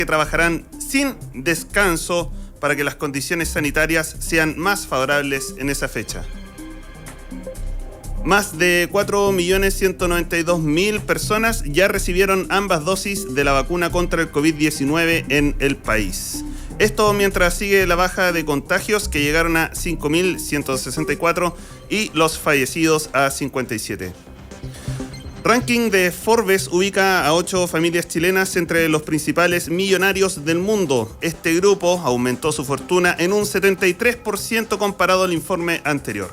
que trabajarán sin descanso para que las condiciones sanitarias sean más favorables en esa fecha. Más de 4.192.000 personas ya recibieron ambas dosis de la vacuna contra el COVID-19 en el país. Esto mientras sigue la baja de contagios que llegaron a 5.164 y los fallecidos a 57. Ranking de Forbes ubica a 8 familias chilenas entre los principales millonarios del mundo. Este grupo aumentó su fortuna en un 73% comparado al informe anterior.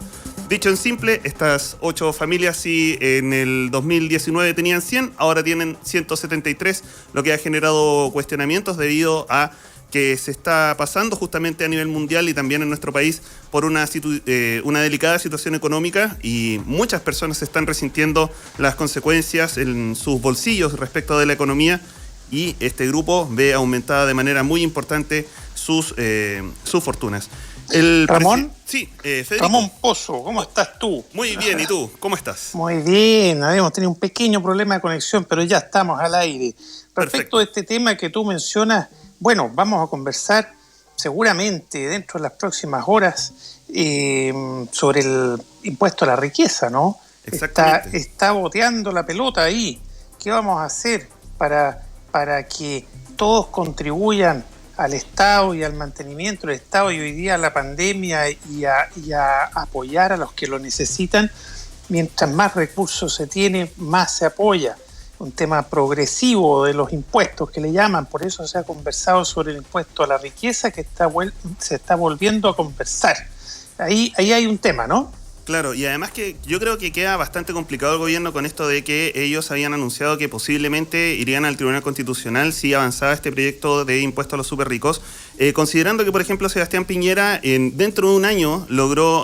Dicho en simple, estas 8 familias, si en el 2019 tenían 100, ahora tienen 173, lo que ha generado cuestionamientos debido a que se está pasando justamente a nivel mundial y también en nuestro país por una delicada situación económica, y muchas personas están resintiendo las consecuencias en sus bolsillos respecto de la economía, y este grupo ve aumentada de manera muy importante sus fortunas. Ramón. Sí, Federico. Ramón Pozo, ¿cómo estás tú? Muy bien, ¿y tú? ¿Cómo estás? Muy bien, habíamos tenido un pequeño problema de conexión, pero ya estamos al aire. Respecto a este tema que tú mencionas, bueno, vamos a conversar seguramente dentro de las próximas horas sobre el impuesto a la riqueza, ¿no? Exactamente. Está boteando la pelota ahí. ¿Qué vamos a hacer para que todos contribuyan al Estado y al mantenimiento del Estado y hoy día a la pandemia y a apoyar a los que lo necesitan? Mientras más recursos se tiene, más se apoya. Un tema progresivo de los impuestos que le llaman, por eso se ha conversado sobre el impuesto a la riqueza, que se está volviendo a conversar. Ahí hay un tema, ¿no? Claro, y además que yo creo que queda bastante complicado el gobierno con esto de que ellos habían anunciado que posiblemente irían al Tribunal Constitucional si avanzaba este proyecto de impuesto a los súper ricos, considerando que, por ejemplo, Sebastián Piñera dentro de un año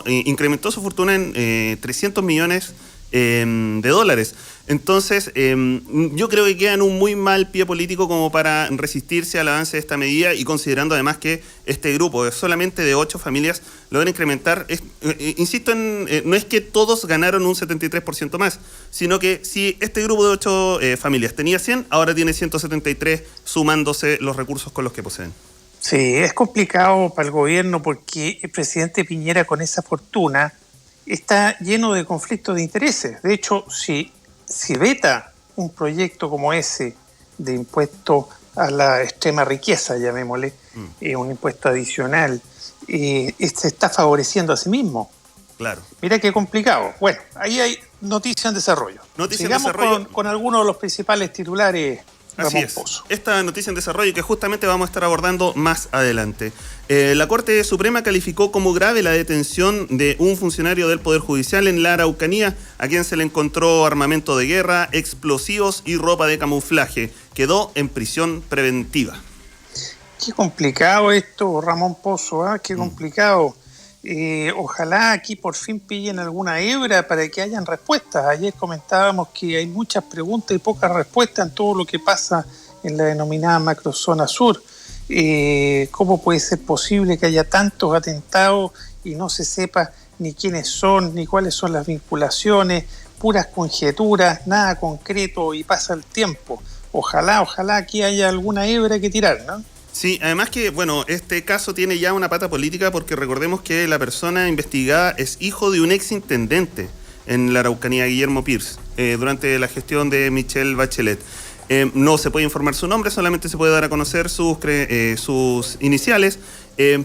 incrementó su fortuna en 300 millones de dólares. Entonces, yo creo que queda en un muy mal pie político como para resistirse al avance de esta medida, y considerando además que este grupo solamente de 8 familias logra incrementar, insisto, no es que todos ganaron un 73% más, sino que si este grupo de 8 familias tenía 100, ahora tiene 173, sumándose los recursos con los que poseen. Sí, es complicado para el gobierno porque el presidente Piñera, con esa fortuna, está lleno de conflictos de intereses. De hecho, si veta un proyecto como ese de impuesto a la extrema riqueza, llamémosle, un impuesto adicional, se está favoreciendo a sí mismo. Claro. Mira qué complicado. Bueno, ahí hay noticias en desarrollo. Sigamos con algunos de los principales titulares. Así es. Esta noticia en desarrollo que justamente vamos a estar abordando más adelante. La Corte Suprema calificó como grave la detención de un funcionario del Poder Judicial en la Araucanía, a quien se le encontró armamento de guerra, explosivos y ropa de camuflaje. Quedó en prisión preventiva. Qué complicado esto, Ramón Pozo, ¿eh? Qué complicado. Ojalá aquí por fin pillen alguna hebra para que hayan respuestas. Ayer comentábamos que hay muchas preguntas y pocas respuestas en todo lo que pasa en la denominada macrozona sur. ¿Cómo puede ser posible que haya tantos atentados y no se sepa ni quiénes son, ni cuáles son las vinculaciones? Puras conjeturas, nada concreto, y pasa el tiempo. Ojalá aquí haya alguna hebra que tirar, ¿no? Sí, además que, bueno, este caso tiene ya una pata política, porque recordemos que la persona investigada es hijo de un exintendente en la Araucanía, Guillermo Pierce, durante la gestión de Michelle Bachelet. No se puede informar su nombre, solamente se puede dar a conocer sus iniciales,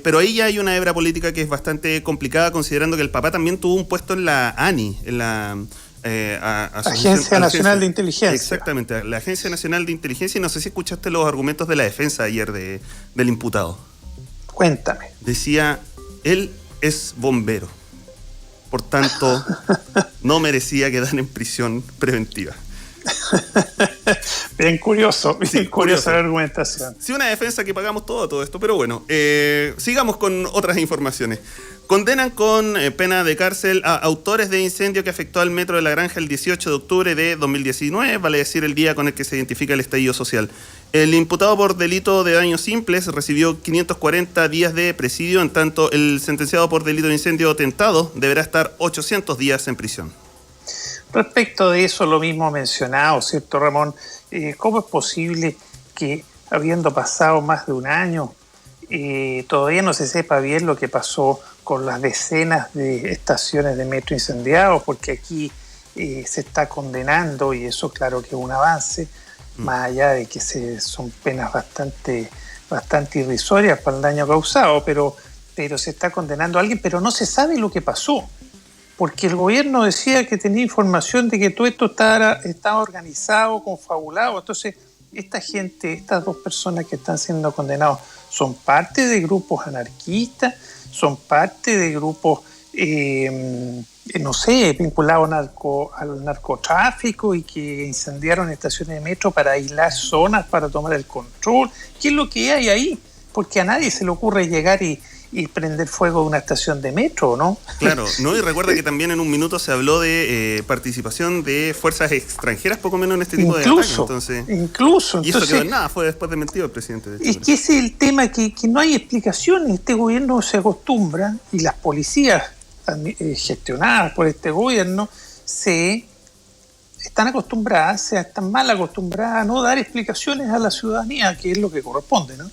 pero ahí ya hay una hebra política que es bastante complicada, considerando que el papá también tuvo un puesto en la ANI, en la Agencia Nacional de Inteligencia. Exactamente, la Agencia Nacional de Inteligencia, y no sé si escuchaste los argumentos de la defensa ayer del imputado. Cuéntame. Decía, él es bombero, por tanto no merecía quedar en prisión preventiva. Bien curiosa la argumentación. Sí, una defensa que pagamos todo esto, pero bueno, sigamos con otras informaciones. Condenan con pena de cárcel a autores de incendio que afectó al metro de La Granja el 18 de octubre de 2019, vale decir el día con el que se identifica el estallido social. El imputado por delito de daños simples recibió 540 días de presidio, en tanto el sentenciado por delito de incendio tentado deberá estar 800 días en prisión. Respecto de eso, lo mismo mencionado, ¿cierto, Ramón? ¿Cómo es posible que habiendo pasado más de un año, todavía no se sepa bien lo que pasó con las decenas de estaciones de metro incendiadas, porque aquí se está condenando, y eso claro que es un avance, más allá de que son penas bastante irrisorias para el daño causado, pero se está condenando a alguien, pero no se sabe lo que pasó, porque el gobierno decía que tenía información de que todo esto estaba organizado, confabulado. Entonces, esta gente, estas dos personas que están siendo condenados, son parte de grupos anarquistas, son parte de grupos, no sé, vinculados al narcotráfico, y que incendiaron estaciones de metro para aislar zonas, para tomar el control. ¿Qué es lo que hay ahí? Porque a nadie se le ocurre llegar y prender fuego de una estación de metro, ¿no? Claro, ¿no? Y recuerda que también en un minuto se habló de participación de fuerzas extranjeras, poco menos en este tipo de ataques. Incluso. Y eso quedó en nada, fue después de mentido el presidente. Es que ese es el tema, que no hay explicaciones. Este gobierno se acostumbra, y las policías gestionadas por este gobierno están mal acostumbradas a no dar explicaciones a la ciudadanía, que es lo que corresponde, ¿no?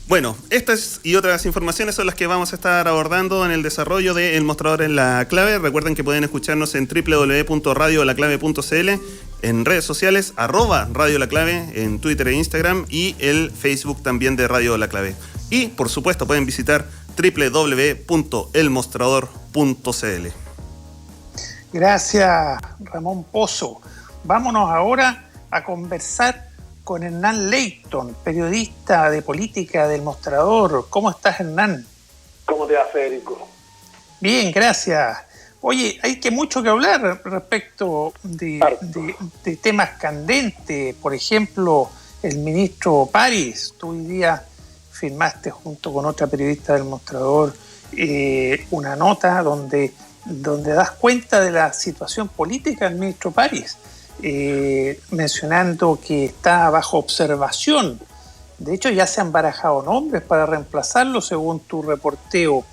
Bueno, estas y otras informaciones son las que vamos a estar abordando en el desarrollo de El Mostrador en la Clave. Recuerden que pueden escucharnos en www.radiolaclave.cl, en redes sociales, @Radio La Clave, en Twitter e Instagram, y el Facebook también de Radio La Clave. Y, por supuesto, pueden visitar www.elmostrador.cl. Gracias, Ramón Pozo. Vámonos ahora a conversar con Hernán Leighton, periodista de política del Mostrador. ¿Cómo estás, Hernán? ¿Cómo te va, Federico? Bien, gracias. Oye, hay mucho que hablar respecto de temas candentes. Por ejemplo, el ministro París. Tú hoy día firmaste junto con otra periodista del Mostrador una nota donde das cuenta de la situación política del ministro París. Mencionando que está bajo observación. De hecho, ya se han barajado nombres para reemplazarlo, según tu reporteo.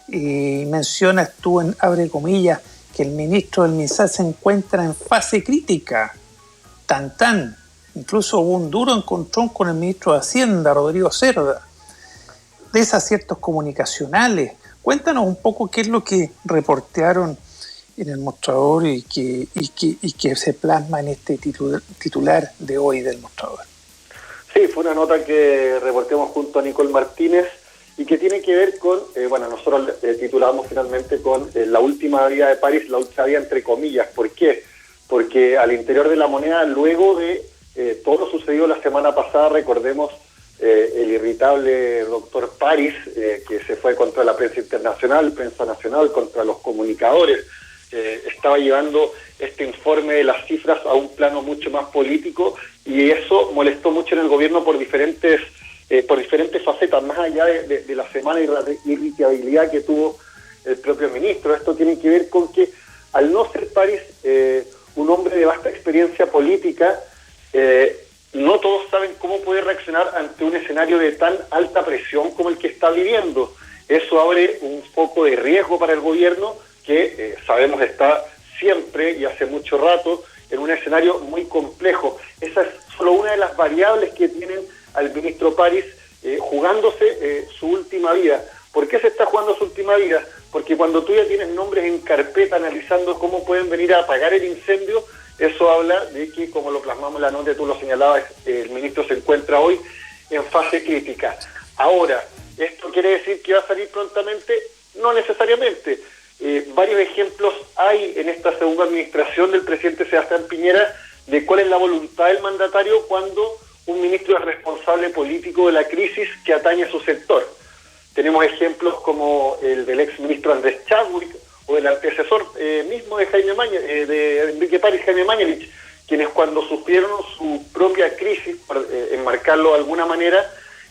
Mencionas tú, abre comillas, que el ministro del MinSal se encuentra en fase crítica. Tan. Incluso hubo un duro encontrón con el ministro de Hacienda, Rodrigo Cerda. Desaciertos comunicacionales. Cuéntanos un poco qué es lo que reportearon en el Mostrador y que se plasma en este titular de hoy del Mostrador. Sí, fue una nota que reportemos junto a Nicole Martínez y que tiene que ver con, nosotros titulamos finalmente con la última vía de París, la última vía entre comillas. ¿Por qué? Porque al interior de La Moneda, luego de todo lo sucedido la semana pasada, recordemos el irritable doctor París, que se fue contra la prensa internacional, prensa nacional, contra los comunicadores, estaba llevando este informe de las cifras a un plano mucho más político, y eso molestó mucho en el gobierno por diferentes facetas, más allá de la semana irritabilidad que tuvo el propio ministro. Esto tiene que ver con que, al no ser París un hombre de vasta experiencia política, no todos saben cómo poder reaccionar ante un escenario de tan alta presión como el que está viviendo. Eso abre un foco de riesgo para el gobierno, que sabemos está siempre y hace mucho rato en un escenario muy complejo. Esa es solo una de las variables que tienen al ministro París jugándose su última vida. ¿Por qué se está jugando su última vida? Porque cuando tú ya tienes nombres en carpeta analizando cómo pueden venir a apagar el incendio, eso habla de que, como lo plasmamos en la nota, tú lo señalabas, el ministro se encuentra hoy en fase crítica. Ahora, ¿esto quiere decir que va a salir prontamente? No necesariamente. Varios ejemplos hay en esta segunda administración del presidente Sebastián Piñera de cuál es la voluntad del mandatario cuando un ministro es responsable político de la crisis que atañe a su sector. Tenemos ejemplos como el del ex ministro Andrés Chadwick o el antecesor mismo de de Enrique París, Jaime Mañalich, quienes, cuando sufrieron su propia crisis, por enmarcarlo de alguna manera,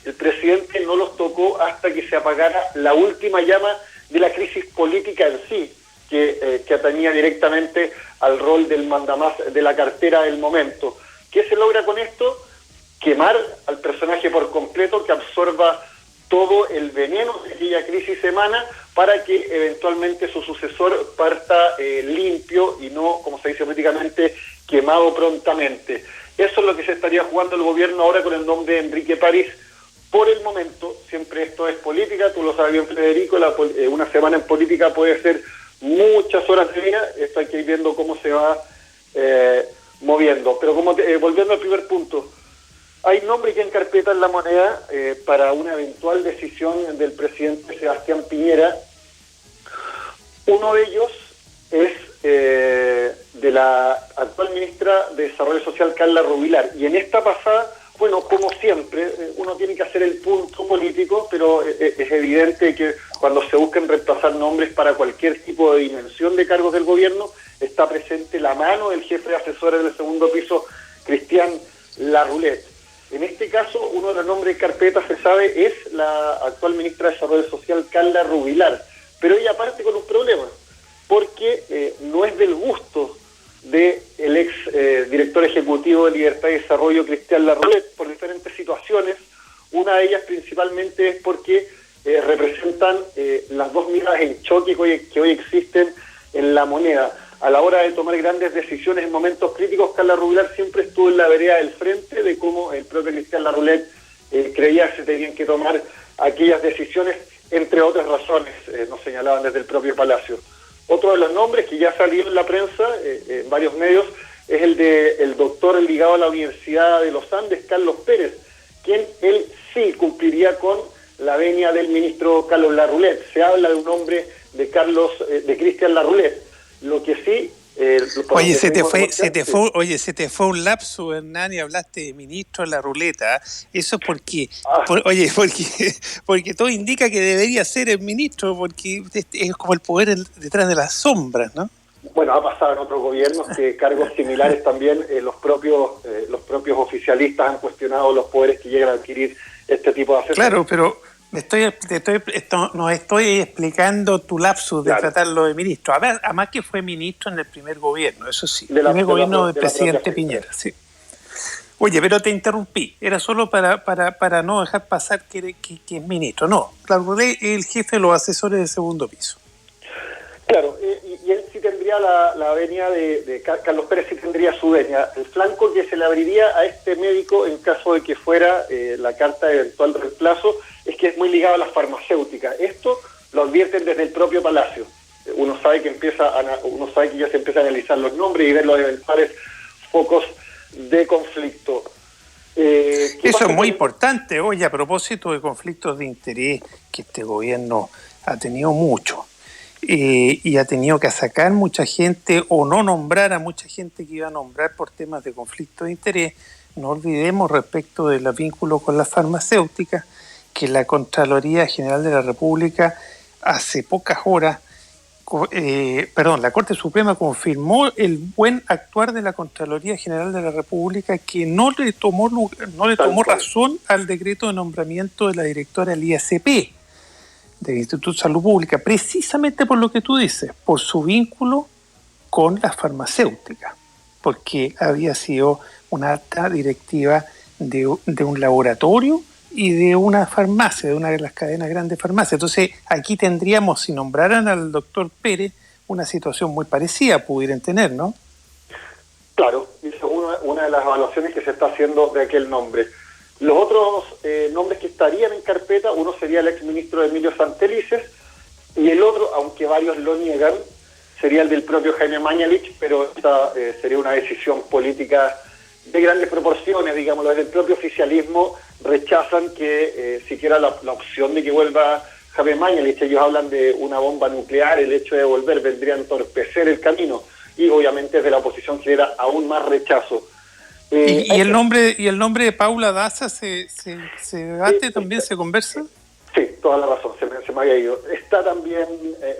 el presidente no los tocó hasta que se apagara la última llama de la crisis política en sí, que atañía directamente al rol del mandamás de la cartera del momento. ¿Qué se logra con esto? Quemar al personaje por completo, que absorba todo el veneno de aquella crisis emana, para que eventualmente su sucesor parta limpio y no, como se dice políticamente, quemado prontamente. Eso es lo que se estaría jugando el gobierno ahora con el nombre de Enrique París. Por el momento, siempre esto es política, tú lo sabes bien, Federico, una semana en política puede ser muchas horas de día, esto hay que ir viendo cómo se va moviendo. Pero volviendo al primer punto, hay nombres ya en carpeta en La Moneda para una eventual decisión del presidente Sebastián Piñera. Uno de ellos es de la actual ministra de Desarrollo Social, Carla Rubilar. Y en esta pasada, bueno, como siempre, uno tiene que hacer el punto político, pero es evidente que cuando se buscan reemplazar nombres para cualquier tipo de dimensión de cargos del gobierno, está presente la mano del jefe de asesores del segundo piso, Cristian Larroulet. En este caso, uno de los nombres de carpeta, se sabe, es la actual ministra de Desarrollo Social, Carla Rubilar. Pero ella parte con un problema, porque no es del gusto del ex director ejecutivo de Libertad y Desarrollo, Cristian Larroulet, por diferentes situaciones. Una de ellas principalmente es porque representan las dos miradas en choque que hoy existen en La Moneda. A la hora de tomar grandes decisiones en momentos críticos, Carla Rubilar siempre estuvo en la vereda del frente de cómo el propio Cristian Larroulet creía que se tenían que tomar aquellas decisiones, entre otras razones, nos señalaban desde el propio Palacio. Otro de los nombres que ya salió en la prensa, en varios medios, es el del doctor ligado a la Universidad de los Andes, Carlos Pérez, quien él sí cumpliría con la venia del ministro Carlos Larroulet. Se habla de un nombre de Cristian Larroulet. Lo que sí... Oye, se te fue un lapso, Hernán, y hablaste de ministro en la ruleta. Eso es porque todo indica que debería ser el ministro, porque es como el poder detrás de las sombras, ¿no? Bueno, ha pasado en otros gobiernos que cargos similares también, los propios oficialistas han cuestionado los poderes que llegan a adquirir este tipo de asesores. Claro, pero nos estoy explicando tu lapsus de tratarlo de ministro. A ver, además que fue ministro en el primer gobierno, eso sí, el primer gobierno del presidente Piñera, sí. Oye, pero te interrumpí, era solo para no dejar pasar que es ministro. No, claro, el jefe de los asesores del segundo piso. Claro, y él sí tendría la venia de Carlos Pérez, sí tendría su venia. El flanco que se le abriría a este médico en caso de que fuera la carta de eventual reemplazo es que es muy ligado a las farmacéuticas. Esto lo advierten desde el propio Palacio. Uno sabe que ya se empieza a analizar los nombres y ver los eventuales focos de conflicto. Eso es muy importante. Oye, a propósito de conflictos de interés, que este gobierno ha tenido mucho. Y ha tenido que sacar mucha gente o no nombrar a mucha gente que iba a nombrar por temas de conflicto de interés. No olvidemos respecto de los vínculos con las farmacéuticas que la Contraloría General de la República hace pocas horas, la Corte Suprema confirmó el buen actuar de la Contraloría General de la República, que no le tomó razón al decreto de nombramiento de la directora del ISP, del Instituto de Salud Pública, precisamente por lo que tú dices, por su vínculo con las farmacéuticas, porque había sido una alta directiva de un laboratorio y de una farmacia, de una de las cadenas grandes farmacias. Entonces, aquí tendríamos, si nombraran al doctor Pérez, una situación muy parecida pudieran tener, ¿no? Claro, esa es una de las evaluaciones que se está haciendo de aquel nombre. Los otros nombres que estarían en carpeta, uno sería el exministro Emilio Santelices, y el otro, aunque varios lo niegan, sería el del propio Jaime Mañalich, pero esta sería una decisión política de grandes proporciones, digámoslo, desde el propio oficialismo rechazan que siquiera la opción de que vuelva Jaime Mañalich. Ellos hablan de una bomba nuclear, el hecho de volver vendría a entorpecer el camino, y obviamente desde la oposición genera aún más rechazo. ¿Y el nombre de Paula Daza se debate, también se conversa? Sí, toda la razón, se me había ido. Está también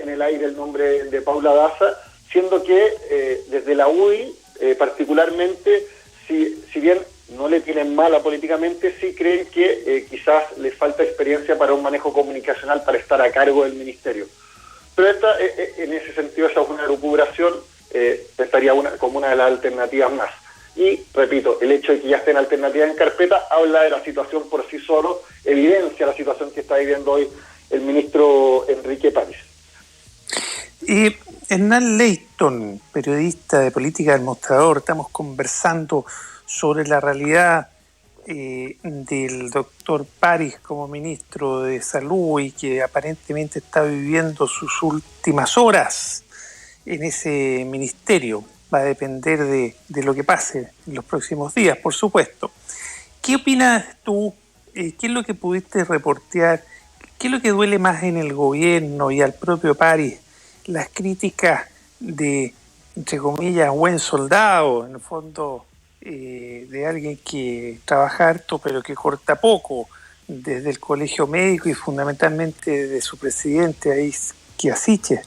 en el aire el nombre de Paula Daza, siendo que desde la UDI particularmente, si bien no le tienen mala políticamente, sí creen que quizás le falta experiencia para un manejo comunicacional para estar a cargo del ministerio. Pero en ese sentido, esa es una recuperación, estaría como una de las alternativas más. Y, repito, el hecho de que ya estén alternativas en carpeta habla de la situación por sí solo, evidencia la situación que está viviendo hoy el ministro Enrique París. Hernán Leyton Hilton, periodista de política del Mostrador. Estamos conversando sobre la realidad del doctor París como ministro de Salud y que aparentemente está viviendo sus últimas horas en ese ministerio. Va a depender de lo que pase en los próximos días, por supuesto. ¿Qué opinas tú? ¿Qué es lo que pudiste reportear? ¿Qué es lo que duele más en el gobierno y al propio París? Las críticas de, entre comillas, buen soldado, en el fondo, de alguien que trabaja harto pero que corta poco, desde el colegio médico y fundamentalmente de su presidente, ahí Kiasiche,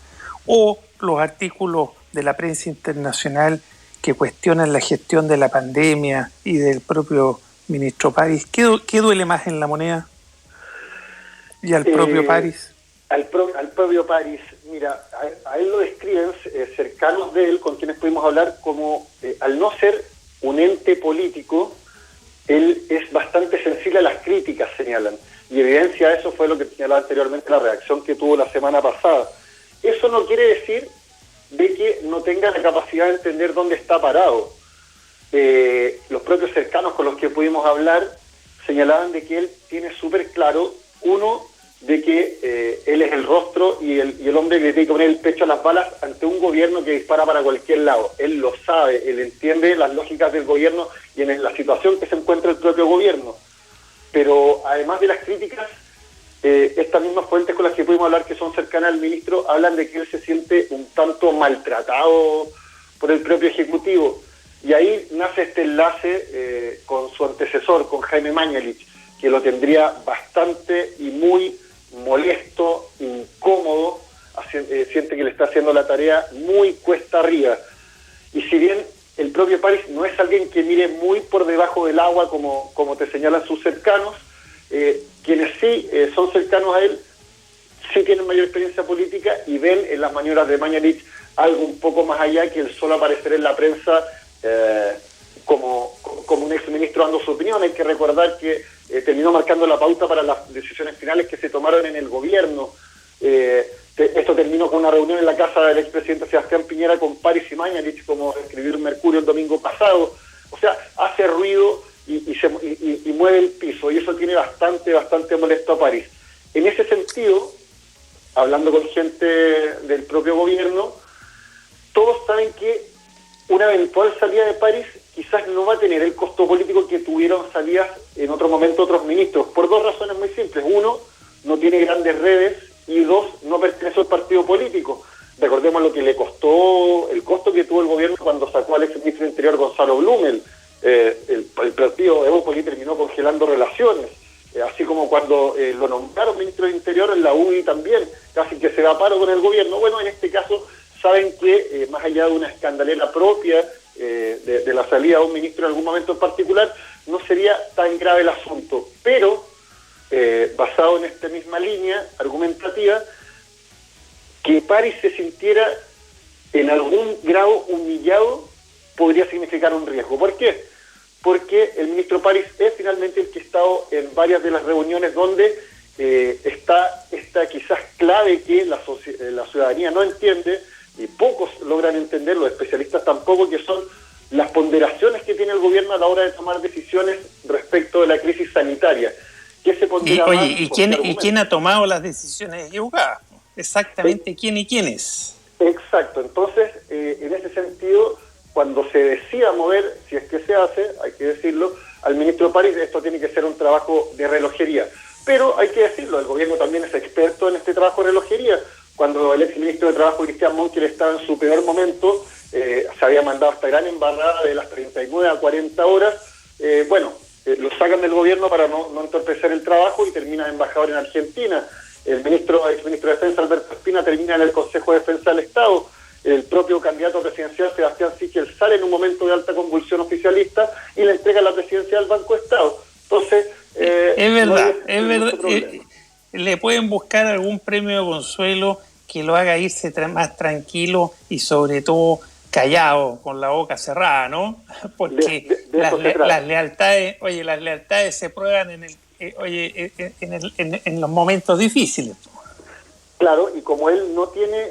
o los artículos de la prensa internacional que cuestionan la gestión de la pandemia y del propio ministro París. ¿Qué duele más en La Moneda? ¿Y al propio París? Al propio París, mira, a él lo describen cercanos de él, con quienes pudimos hablar, como al no ser un ente político, él es bastante sensible a las críticas, señalan. Y evidencia de eso fue lo que señalaba anteriormente, la reacción que tuvo la semana pasada. Eso no quiere decir de que no tenga la capacidad de entender dónde está parado. Los propios cercanos con los que pudimos hablar señalaban de que él tiene súper claro, uno, de que él es el rostro y el hombre que tiene que poner el pecho a las balas ante un gobierno que dispara para cualquier lado. Él lo sabe, él entiende las lógicas del gobierno y en la situación que se encuentra el propio gobierno. Pero además de las críticas, estas mismas fuentes con las que pudimos hablar, que son cercanas al ministro, hablan de que él se siente un maltratado por el propio Ejecutivo. Y ahí nace este enlace con su antecesor, con Jaime Mañalich, que lo tendría bastante y muy molesto, incómodo, siente que le está haciendo la tarea muy cuesta arriba. Y si bien el propio París no es alguien que mire muy por debajo del agua, como te señalan sus cercanos, quienes sí son cercanos a él, sí tienen mayor experiencia política y ven en las maniobras de Mañalich algo un poco más allá que el solo aparecer en la prensa como un exministro dando su opinión. Hay que recordar que terminó marcando la pauta para las decisiones finales que se tomaron en el gobierno. Esto terminó con una reunión en la casa del expresidente Sebastián Piñera con París y Mañalich, como escribió Mercurio el domingo pasado. O sea, hace ruido y mueve el piso, y eso tiene bastante molesto a París. En ese sentido, hablando con gente del propio gobierno, todos saben que una eventual salida de París quizás no va a tener el costo político que tuvieron salidas en otro momento otros ministros, por dos razones muy simples. Uno, no tiene grandes redes, y dos, no pertenece al partido político. Recordemos lo que le costó, el costo que tuvo el gobierno cuando sacó al exministro del Interior Gonzalo Blumel. El partido Evópoli terminó congelando relaciones, así como cuando lo nombraron ministro del Interior en la UDI también, casi que se da paro con el gobierno. Bueno, en este caso saben que más allá de una escandalera propia de la salida de un ministro en algún momento en particular, no sería tan grave el asunto, pero basado en esta misma línea argumentativa, que París se sintiera en algún grado humillado podría significar un riesgo. ¿Por qué? Porque el ministro París es finalmente el que ha estado en varias de las reuniones donde está esta quizás clave que la ciudadanía no entiende y pocos logran entender, los especialistas tampoco, que son las ponderaciones que tiene el gobierno a la hora de tomar decisiones respecto de la crisis sanitaria. ¿Qué se pondera más? ¿Y quién ha tomado las decisiones equivocadas? Exactamente, sí. ¿Quién y quiénes? Exacto, entonces, en ese sentido, cuando se decida mover, si es que se hace, hay que decirlo, al ministro París, esto tiene que ser un trabajo de relojería. Pero hay que decirlo, el gobierno también es experto en este trabajo de relojería. Cuando el exministro de Trabajo, Cristian Montiel, estaba en su peor momento, se había mandado esta gran embarrada de las 39 a 40 horas, lo sacan del gobierno para no entorpecer el trabajo y termina de embajador en Argentina. El exministro de Defensa, Alberto Espina, termina en el Consejo de Defensa del Estado. El propio candidato presidencial, Sebastián Sichel, sale en un momento de alta convulsión oficialista y le entrega la presidencia al Banco Estado. Entonces, es verdad. Le pueden buscar algún premio de consuelo que lo haga irse más tranquilo y sobre todo callado, con la boca cerrada, ¿no? Porque las lealtades se prueban en los momentos difíciles. Claro, y como él no tiene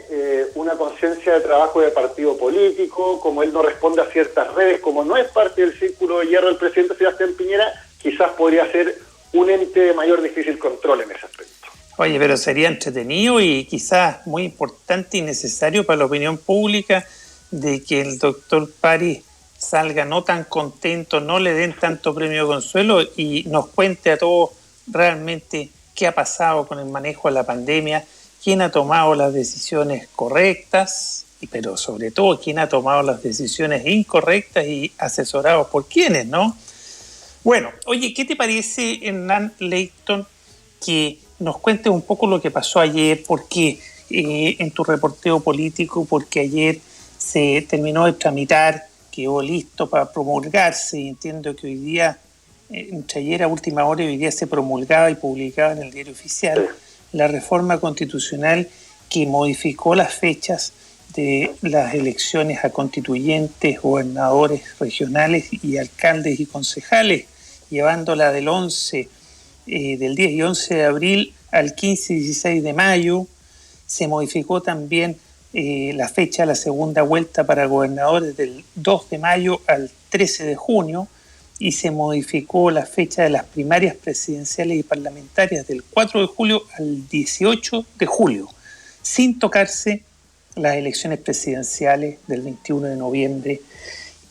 una conciencia de trabajo de partido político, como él no responde a ciertas redes, como no es parte del círculo de hierro del presidente Sebastián Piñera, quizás podría ser un ente de mayor difícil control en ese aspecto. Oye, pero sería entretenido y quizás muy importante y necesario para la opinión pública de que el doctor París salga no tan contento, no le den tanto premio de consuelo y nos cuente a todos realmente qué ha pasado con el manejo de la pandemia, quién ha tomado las decisiones correctas, pero sobre todo quién ha tomado las decisiones incorrectas y asesorados por quiénes, ¿no? Bueno, oye, ¿qué te parece, Hernán Leighton, que nos cuentes un poco lo que pasó ayer? Porque en tu reporteo político, porque ayer se terminó de tramitar, quedó listo para promulgarse, y entiendo que hoy día, entre ayer a última hora y hoy día se promulgaba y publicaba en el Diario Oficial la reforma constitucional que modificó las fechas de las elecciones a constituyentes, gobernadores regionales y alcaldes y concejales, llevándola del 10 y 11 de abril al 15 y 16 de mayo. Se modificó también la fecha de la segunda vuelta para gobernadores del 2 de mayo al 13 de junio y se modificó la fecha de las primarias presidenciales y parlamentarias del 4 de julio al 18 de julio, sin tocarse las elecciones presidenciales del 21 de noviembre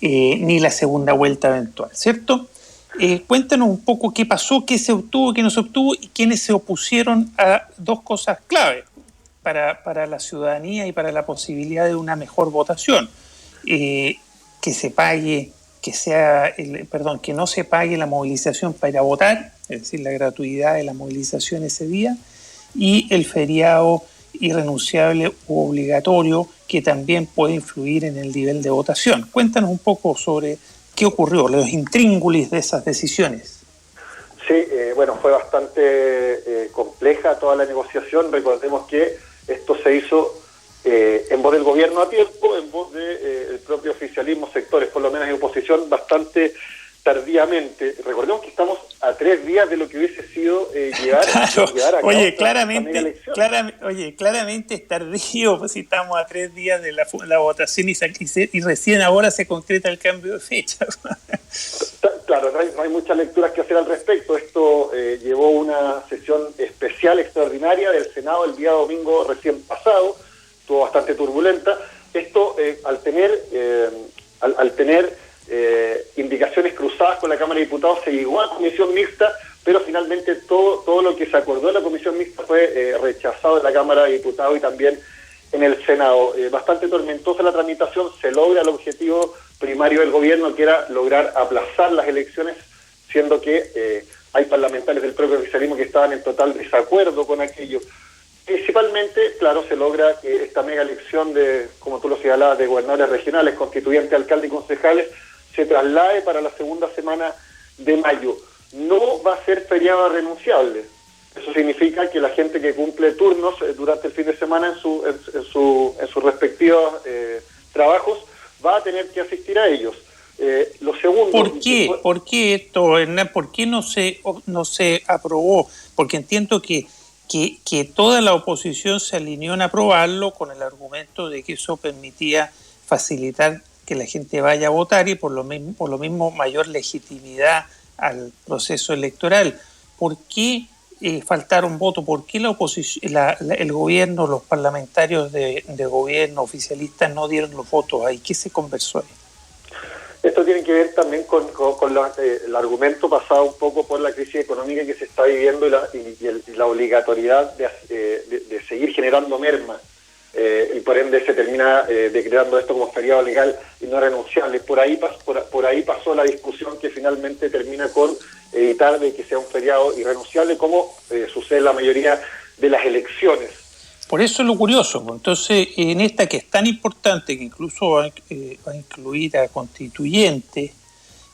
ni la segunda vuelta eventual, ¿cierto? Cuéntanos un poco qué pasó, qué se obtuvo, qué no se obtuvo y quiénes se opusieron a dos cosas clave para la ciudadanía y para la posibilidad de una mejor votación. Que se pague, que no se pague la movilización para ir a votar, es decir, la gratuidad de la movilización ese día, y el feriado irrenunciable u obligatorio que también puede influir en el nivel de votación. Cuéntanos un poco sobre qué ocurrió, los intríngulis de esas decisiones. Sí, bueno, fue bastante compleja toda la negociación. Recordemos que esto se hizo en voz del gobierno a tiempo, en voz del propio oficialismo, sectores, por lo menos de oposición, bastante tardíamente. Recordemos que estamos a 3 días de lo que hubiese sido llevar a cabo claramente es tardío, pues si estamos a 3 días de la votación y recién ahora se concreta el cambio de fecha. Claro, no hay muchas lecturas que hacer al respecto. Esto llevó una sesión especial, extraordinaria del Senado el día domingo recién pasado, estuvo bastante turbulenta. Esto al tener indicaciones cruzadas con la Cámara de Diputados se llegó a comisión mixta, pero finalmente todo lo que se acordó en la comisión mixta fue rechazado en la Cámara de Diputados y también en el Senado. Bastante tormentosa la tramitación, se logra el objetivo primario del gobierno, que era lograr aplazar las elecciones, siendo que hay parlamentarios del propio oficialismo que estaban en total desacuerdo con aquello. Principalmente, claro, se logra que esta mega elección de, como tú lo señalabas, de gobernadores regionales, constituyentes, alcaldes y concejales, se traslade para la segunda semana de mayo. No va a ser feriado renunciable. Eso significa que la gente que cumple turnos durante el fin de semana en sus respectivos trabajos va a tener que asistir a ellos. Lo segundo... ¿Por qué esto, Hernán? ¿Por qué no se aprobó? Porque entiendo que toda la oposición se alineó en aprobarlo con el argumento de que eso permitía facilitar que la gente vaya a votar y por lo mismo mayor legitimidad al proceso electoral. ¿Por qué faltaron votos? ¿Por qué la oposición, el gobierno, los parlamentarios de gobierno oficialistas no dieron los votos ahí? ¿Qué se conversó ahí? Esto tiene que ver también con el argumento pasado un poco por la crisis económica que se está viviendo y la obligatoriedad de seguir generando merma. Y por ende se termina declarando esto como feriado legal y no renunciable. Por ahí pasó la discusión que finalmente termina con evitar de que sea un feriado irrenunciable, como sucede en la mayoría de las elecciones. Por eso es lo curioso. Entonces, en esta que es tan importante, que incluso va a incluir a constituyentes,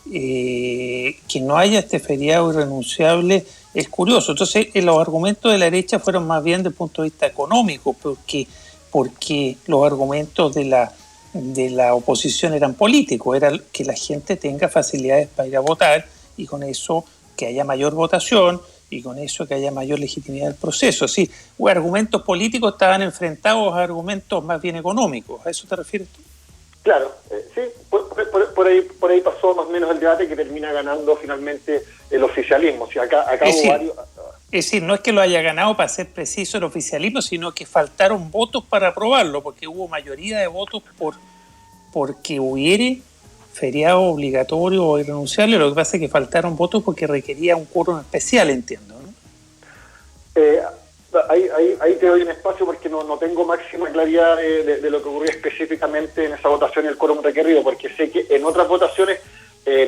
que no haya este feriado irrenunciable, es curioso. Entonces, los argumentos de la derecha fueron más bien desde el punto de vista económico, porque los argumentos de la oposición eran políticos, era que la gente tenga facilidades para ir a votar y con eso que haya mayor votación, y con eso que haya mayor legitimidad del proceso. Sí, argumentos políticos estaban enfrentados a argumentos más bien económicos. ¿A eso te refieres tú? Claro, sí, por ahí pasó más o menos el debate, que termina ganando finalmente el oficialismo. O sea, acá hubo varios... Es decir, no es que lo haya ganado, para ser preciso, el oficialismo, sino que faltaron votos para aprobarlo, porque hubo mayoría de votos porque hubiere feriado obligatorio o irrenunciable. Lo que pasa es que faltaron votos porque requería un quórum especial, entiendo, ¿no? Ahí te doy un espacio, porque no tengo máxima claridad de lo que ocurrió específicamente en esa votación y el quórum requerido, porque sé que en otras votaciones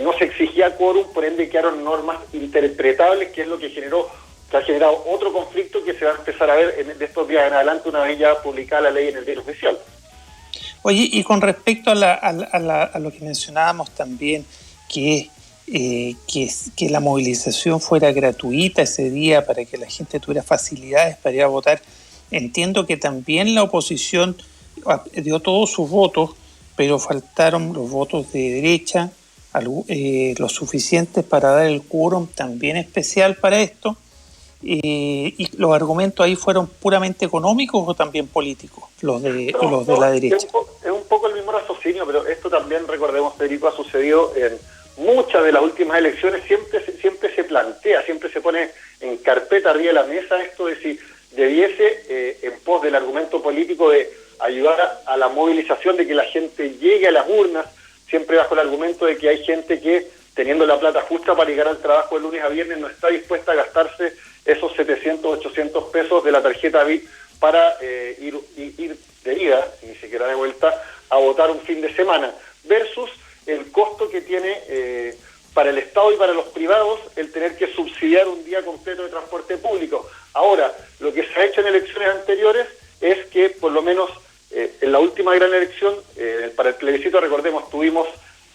no se exigía quórum, por ende quedaron normas interpretables, que es lo que ha generado otro conflicto que se va a empezar a ver de estos días en adelante, una vez ya publicada la ley en el diario oficial. Oye, y con respecto a lo que mencionábamos también, que la movilización fuera gratuita ese día para que la gente tuviera facilidades para ir a votar, entiendo que también la oposición dio todos sus votos, pero faltaron los votos de derecha, los suficientes para dar el quórum también especial para esto. ¿Y los argumentos ahí fueron puramente económicos o también políticos, los de la derecha? Es un poco el mismo raciocinio, pero esto también, recordemos, Federico, ha sucedido en muchas de las últimas elecciones. Siempre se plantea, siempre se pone en carpeta arriba de la mesa esto de si debiese, en pos del argumento político de ayudar a la movilización, de que la gente llegue a las urnas, siempre bajo el argumento de que hay gente que, teniendo la plata justa para llegar al trabajo de lunes a viernes, no está dispuesta a gastarse esos 700, 800 pesos de la tarjeta VIP para ir de ida, ni siquiera de vuelta, a votar un fin de semana, versus el costo que tiene para el Estado y para los privados el tener que subsidiar un día completo de transporte público. Ahora, lo que se ha hecho en elecciones anteriores es que, por lo menos en la última gran elección, para el plebiscito, recordemos, tuvimos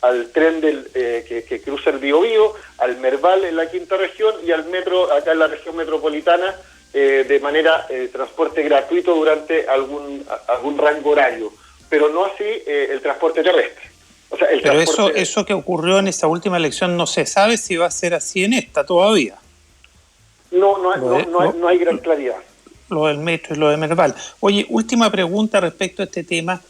al tren que cruza el Biobío, al Merval en la quinta región y al metro acá en la región metropolitana, de manera transporte gratuito durante algún rango horario, pero no así el transporte terrestre. O sea, pero eso que ocurrió en esa última elección no se sabe si va a ser así en esta todavía. No hay gran claridad. Lo del metro y lo de Merval. Oye, última pregunta respecto a este tema.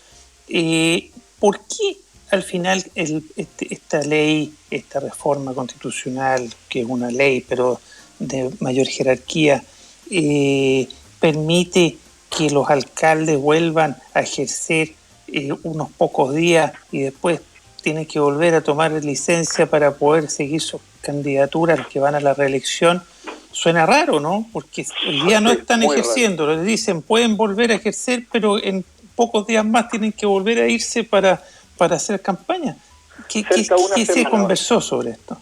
¿Por qué al final esta ley, esta reforma constitucional, que es una ley pero de mayor jerarquía, permite que los alcaldes vuelvan a ejercer unos pocos días y después tienen que volver a tomar licencia para poder seguir sus candidaturas que van a la reelección? Suena raro, ¿no? Porque hoy día no están ejerciendo, les dicen pueden volver a ejercer, pero en pocos días más tienen que volver a irse para hacer campaña. ¿Qué se conversó sobre esto?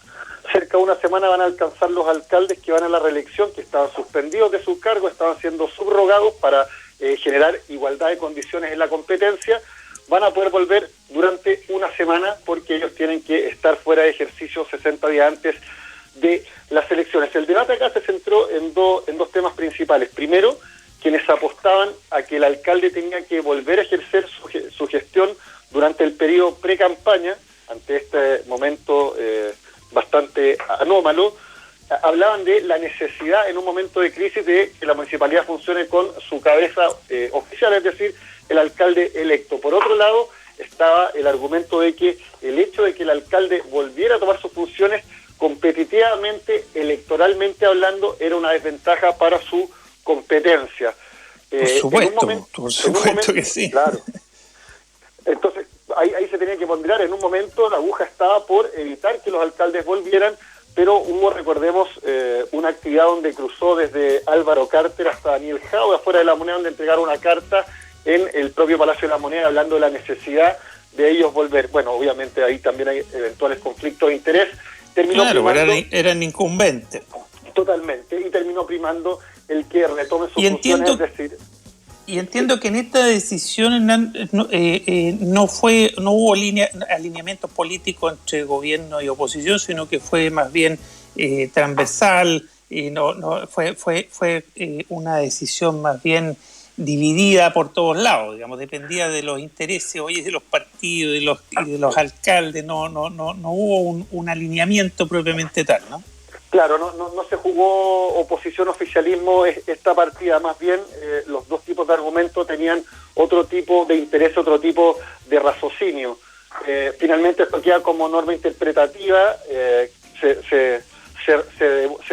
Cerca de una semana van a alcanzar los alcaldes que van a la reelección, que estaban suspendidos de su cargo, estaban siendo subrogados para generar igualdad de condiciones en la competencia. Van a poder volver durante una semana porque ellos tienen que estar fuera de ejercicio 60 días antes de las elecciones. El debate acá se centró en dos temas principales. Primero, quienes apostaban a que el alcalde tenga que volver a ejercer su gestión durante el periodo pre-campaña, ante este momento bastante anómalo, hablaban de la necesidad en un momento de crisis de que la municipalidad funcione con su cabeza oficial, es decir, el alcalde electo. Por otro lado, estaba el argumento de que el hecho de que el alcalde volviera a tomar sus funciones competitivamente, electoralmente hablando, era una desventaja para su competencia. Por supuesto que sí. Claro. Entonces, ahí se tenía que ponderar. En un momento la aguja estaba por evitar que los alcaldes volvieran, pero hubo, recordemos, una actividad donde cruzó desde Álvaro Carter hasta Daniel Jau, afuera de La Moneda, donde entregaron una carta en el propio Palacio de La Moneda hablando de la necesidad de ellos volver. Bueno, obviamente ahí también hay eventuales conflictos de interés. Eran incumbentes. Totalmente, y terminó primando el que retome sus funciones, es decir... Y entiendo que en esta decisión no hubo alineamiento político entre gobierno y oposición, sino que fue más bien transversal, fue una decisión más bien dividida por todos lados, digamos, dependía de los intereses hoy de los partidos y de los alcaldes, no hubo un alineamiento propiamente tal, ¿no? Claro, no se jugó oposición-oficialismo esta partida, más bien los dos tipos de argumentos tenían otro tipo de interés, otro tipo de raciocinio. Finalmente esto queda como norma interpretativa, se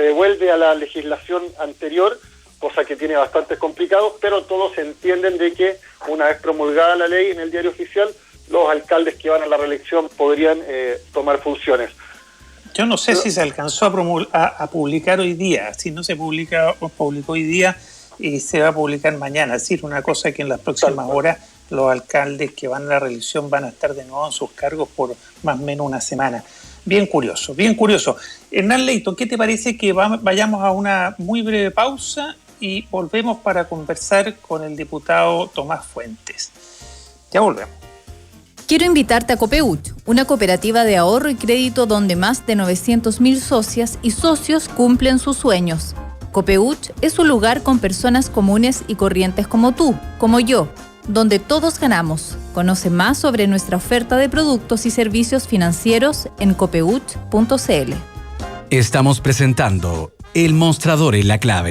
devuelve a la legislación anterior, cosa que tiene bastantes complicados, pero todos entienden de que una vez promulgada la ley en el diario oficial, los alcaldes que van a la reelección podrían tomar funciones. Yo no sé si se alcanzó a publicar hoy día. Si no se publicó hoy día y se va a publicar mañana. Es decir, una cosa que en las próximas horas los alcaldes que van a la reelección van a estar de nuevo en sus cargos por más o menos una semana. Bien curioso, bien curioso. Hernán Leito, ¿qué te parece que vayamos a una muy breve pausa y volvemos para conversar con el diputado Tomás Fuentes? Ya volvemos. Quiero invitarte a Copeuch, una cooperativa de ahorro y crédito donde más de 900.000 socias y socios cumplen sus sueños. Copeuch es un lugar con personas comunes y corrientes como tú, como yo, donde todos ganamos. Conoce más sobre nuestra oferta de productos y servicios financieros en copeuch.cl. Estamos presentando El Mostrador en la Clave.